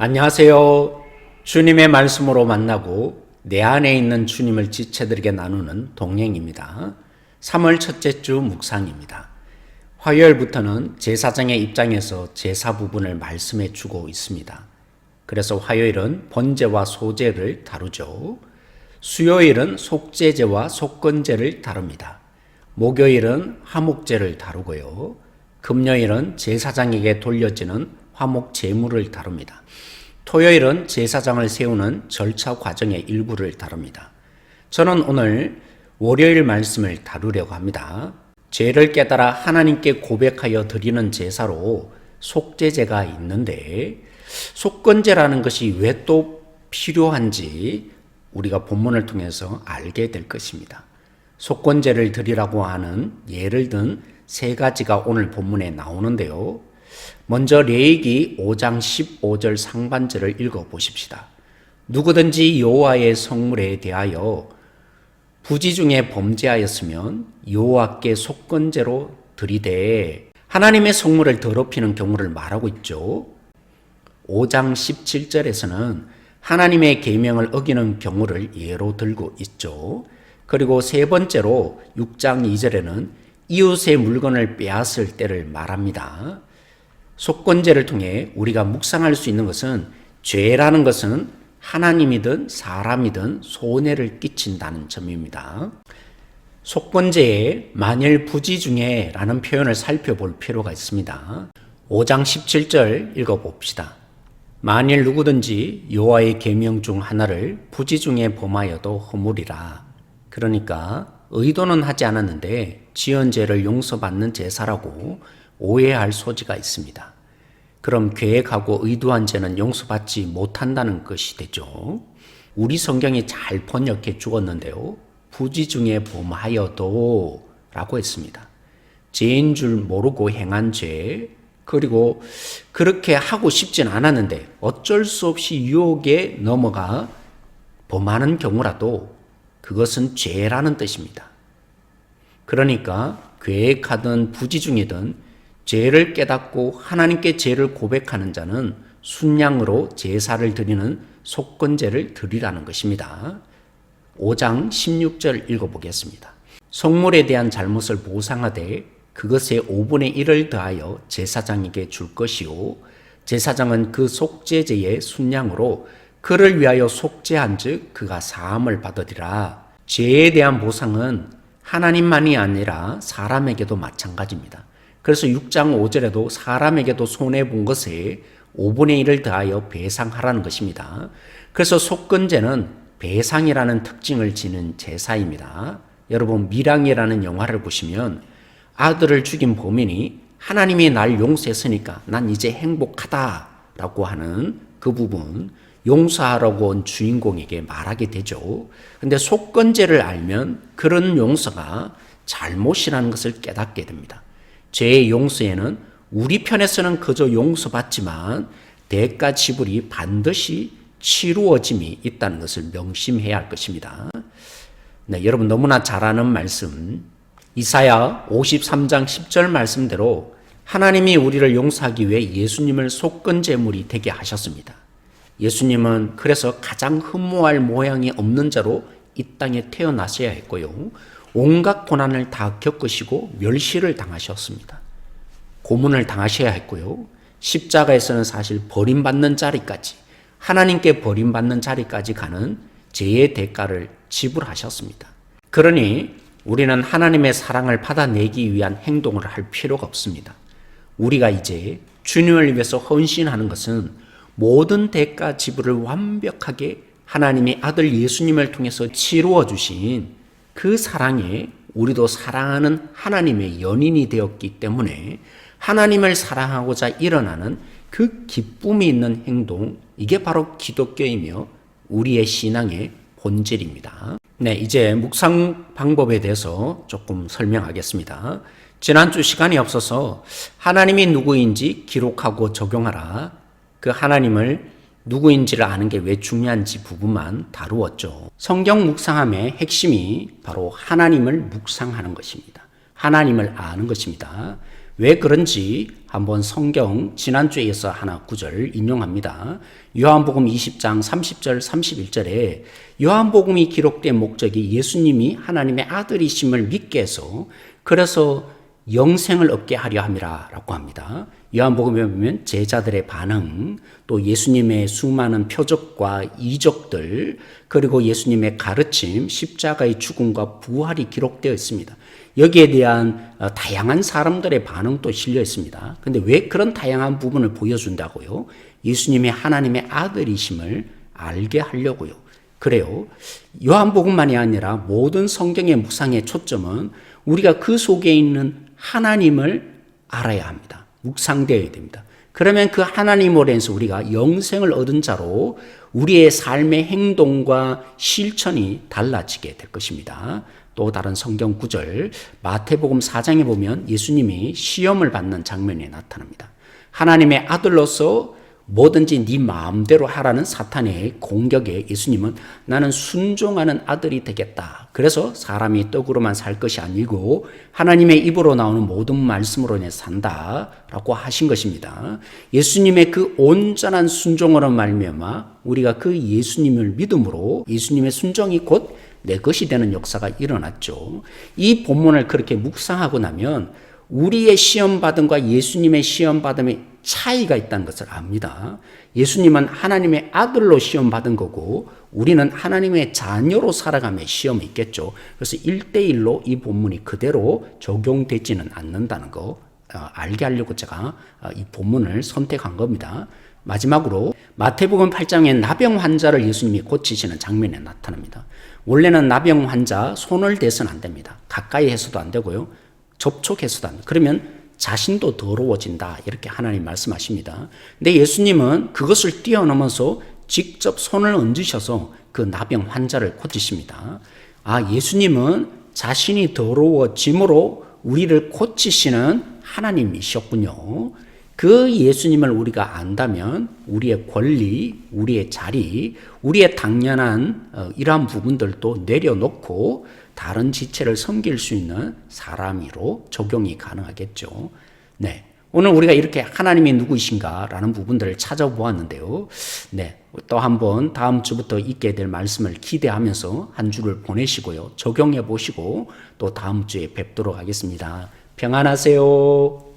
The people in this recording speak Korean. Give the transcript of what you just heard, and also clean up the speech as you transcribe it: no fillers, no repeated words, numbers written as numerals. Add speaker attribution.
Speaker 1: 안녕하세요. 주님의 말씀으로 만나고 내 안에 있는 주님을 지체들에게 나누는 동행입니다. 3월 첫째 주 묵상입니다. 화요일부터는 제사장의 입장에서 제사 부분을 말씀해 주고 있습니다. 그래서 화요일은 번제와 소제를 다루죠. 수요일은 속죄제와 속건제를 다룹니다. 목요일은 화목제를 다루고요. 금요일은 제사장에게 돌려지는 화목 제물을 다룹니다. 토요일은 제사장을 세우는 절차 과정의 일부를 다룹니다. 저는 오늘 월요일 말씀을 다루려고 합니다. 죄를 깨달아 하나님께 고백하여 드리는 제사로 속죄제가 있는데 속건제라는 것이 왜 또 필요한지 우리가 본문을 통해서 알게 될 것입니다. 속건제를 드리라고 하는 예를 든 세 가지가 오늘 본문에 나오는데요. 먼저 레위기 5장 15절 상반절을 읽어보십시다. 누구든지 여호와의 성물에 대하여 부지 중에 범죄하였으면 여호와께 속건제로 드리되, 하나님의 성물을 더럽히는 경우를 말하고 있죠. 5장 17절에서는 하나님의 계명을 어기는 경우를 예로 들고 있죠. 그리고 세 번째로 6장 2절에는 이웃의 물건을 빼앗을 때를 말합니다. 속건제를 통해 우리가 묵상할 수 있는 것은 죄라는 것은 하나님이든 사람이든 손해를 끼친다는 점입니다. 속건제에 만일 부지 중에 라는 표현을 살펴볼 필요가 있습니다. 5장 17절 읽어봅시다. 만일 누구든지 여호와의 계명 중 하나를 부지 중에 범하여도 허물이라. 그러니까 의도는 하지 않았는데 지은 죄를 용서받는 제사라고 오해할 소지가 있습니다. 그럼 계획하고 의도한 죄는 용서받지 못한다는 것이 되죠. 우리 성경이 잘 번역해 주었는데요. 부지 중에 범하여도 라고 했습니다. 죄인 줄 모르고 행한 죄, 그리고 그렇게 하고 싶진 않았는데 어쩔 수 없이 유혹에 넘어가 범하는 경우라도 그것은 죄라는 뜻입니다. 그러니까 계획하든 부지 중이든 죄를 깨닫고 하나님께 죄를 고백하는 자는 순양으로 제사를 드리는 속건제를 드리라는 것입니다. 5장 16절 읽어보겠습니다. 성물에 대한 잘못을 보상하되 그것의 5분의 1을 더하여 제사장에게 줄 것이요, 제사장은 그 속죄제의 순양으로 그를 위하여 속죄한 즉 그가 사함을 받으리라. 죄에 대한 보상은 하나님만이 아니라 사람에게도 마찬가지입니다. 그래서 6장 5절에도 사람에게도 손해본 것에 5분의 1을 더하여 배상하라는 것입니다. 그래서 속건제는 배상이라는 특징을 지닌 제사입니다. 여러분, 밀양이라는 영화를 보시면 아들을 죽인 범인이 하나님이 날 용서했으니까 난 이제 행복하다라고 하는 그 부분, 용서하라고 온 주인공에게 말하게 되죠. 근데 속건제를 알면 그런 용서가 잘못이라는 것을 깨닫게 됩니다. 죄의 용서에는 우리 편에서는 그저 용서받지만 대가 지불이 반드시 치루어짐이 있다는 것을 명심해야 할 것입니다. 네, 여러분 너무나 잘 아는 말씀, 이사야 53장 10절 말씀대로 하나님이 우리를 용서하기 위해 예수님을 속건제물이 되게 하셨습니다. 예수님은 그래서 가장 흠모할 모양이 없는 자로 이 땅에 태어나셔야 했고요. 온갖 고난을 다 겪으시고 멸시를 당하셨습니다. 고문을 당하셔야 했고요. 십자가에서는 사실 버림받는 자리까지, 하나님께 버림받는 자리까지 가는 죄의 대가를 지불하셨습니다. 그러니 우리는 하나님의 사랑을 받아내기 위한 행동을 할 필요가 없습니다. 우리가 이제 주님을 위해서 헌신하는 것은 모든 대가 지불을 완벽하게 하나님이 아들 예수님을 통해서 치루어 주신 그 사랑에 우리도 사랑하는 하나님의 연인이 되었기 때문에 하나님을 사랑하고자 일어나는 그 기쁨이 있는 행동, 이게 바로 기독교이며 우리의 신앙의 본질입니다. 네, 이제 묵상 방법에 대해서 조금 설명하겠습니다. 지난주 시간이 없어서 하나님이 누구인지 기록하고 적용하라, 그 하나님을 누구인지를 아는 게 왜 중요한지 부분만 다루었죠. 성경 묵상함의 핵심이 바로 하나님을 묵상하는 것입니다. 하나님을 아는 것입니다. 왜 그런지 한번 성경 지난주에서 하나 구절 인용합니다. 요한복음 20장 30절 31절에 요한복음이 기록된 목적이 예수님이 하나님의 아들이심을 믿게 해서 그래서 영생을 얻게 하려 함이라 라고 합니다. 요한복음에 보면 제자들의 반응, 또 예수님의 수많은 표적과 이적들, 그리고 예수님의 가르침, 십자가의 죽음과 부활이 기록되어 있습니다. 여기에 대한 다양한 사람들의 반응도 실려 있습니다. 그런데 왜 그런 다양한 부분을 보여준다고요? 예수님이 하나님의 아들이심을 알게 하려고요. 그래요. 요한복음만이 아니라 모든 성경의 묵상의 초점은 우리가 그 속에 있는 하나님을 알아야 합니다. 묵상되어야 됩니다. 그러면 그 하나님으로 인해서 우리가 영생을 얻은 자로 우리의 삶의 행동과 실천이 달라지게 될 것입니다. 또 다른 성경 구절 마태복음 4장에 보면 예수님이 시험을 받는 장면이 나타납니다. 하나님의 아들로서 뭐든지 네 마음대로 하라는 사탄의 공격에 예수님은 나는 순종하는 아들이 되겠다. 그래서 사람이 떡으로만 살 것이 아니고 하나님의 입으로 나오는 모든 말씀으로 인해 산다라고 하신 것입니다. 예수님의 그 온전한 순종으로 말미암아 우리가 그 예수님을 믿음으로 예수님의 순종이 곧 내 것이 되는 역사가 일어났죠. 이 본문을 그렇게 묵상하고 나면 우리의 시험받음과 예수님의 시험받음의 차이가 있다는 것을 압니다. 예수님은 하나님의 아들로 시험받은 거고 우리는 하나님의 자녀로 살아가며 시험이 있겠죠. 그래서 1대1로 이 본문이 그대로 적용되지는 않는다는 거 알게 하려고 제가 이 본문을 선택한 겁니다. 마지막으로 마태복음 8장에 나병 환자를 예수님이 고치시는 장면에 나타납니다. 원래는 나병 환자 손을 대서는 안 됩니다. 가까이 해서도 안 되고요. 접촉해서도 안 돼요. 그러면 자신도 더러워진다. 이렇게 하나님 말씀하십니다. 근데 예수님은 그것을 뛰어넘어서 직접 손을 얹으셔서 그 나병 환자를 고치십니다. 예수님은 자신이 더러워짐으로 우리를 고치시는 하나님이셨군요. 그 예수님을 우리가 안다면 우리의 권리, 우리의 자리, 우리의 당연한 이러한 부분들도 내려놓고 다른 지체를 섬길 수 있는 사람으로 적용이 가능하겠죠. 네. 오늘 우리가 이렇게 하나님이 누구이신가라는 부분들을 찾아보았는데요. 네. 또 한번 다음 주부터 있게 될 말씀을 기대하면서 한 주를 보내시고요. 적용해 보시고 또 다음 주에 뵙도록 하겠습니다. 평안하세요.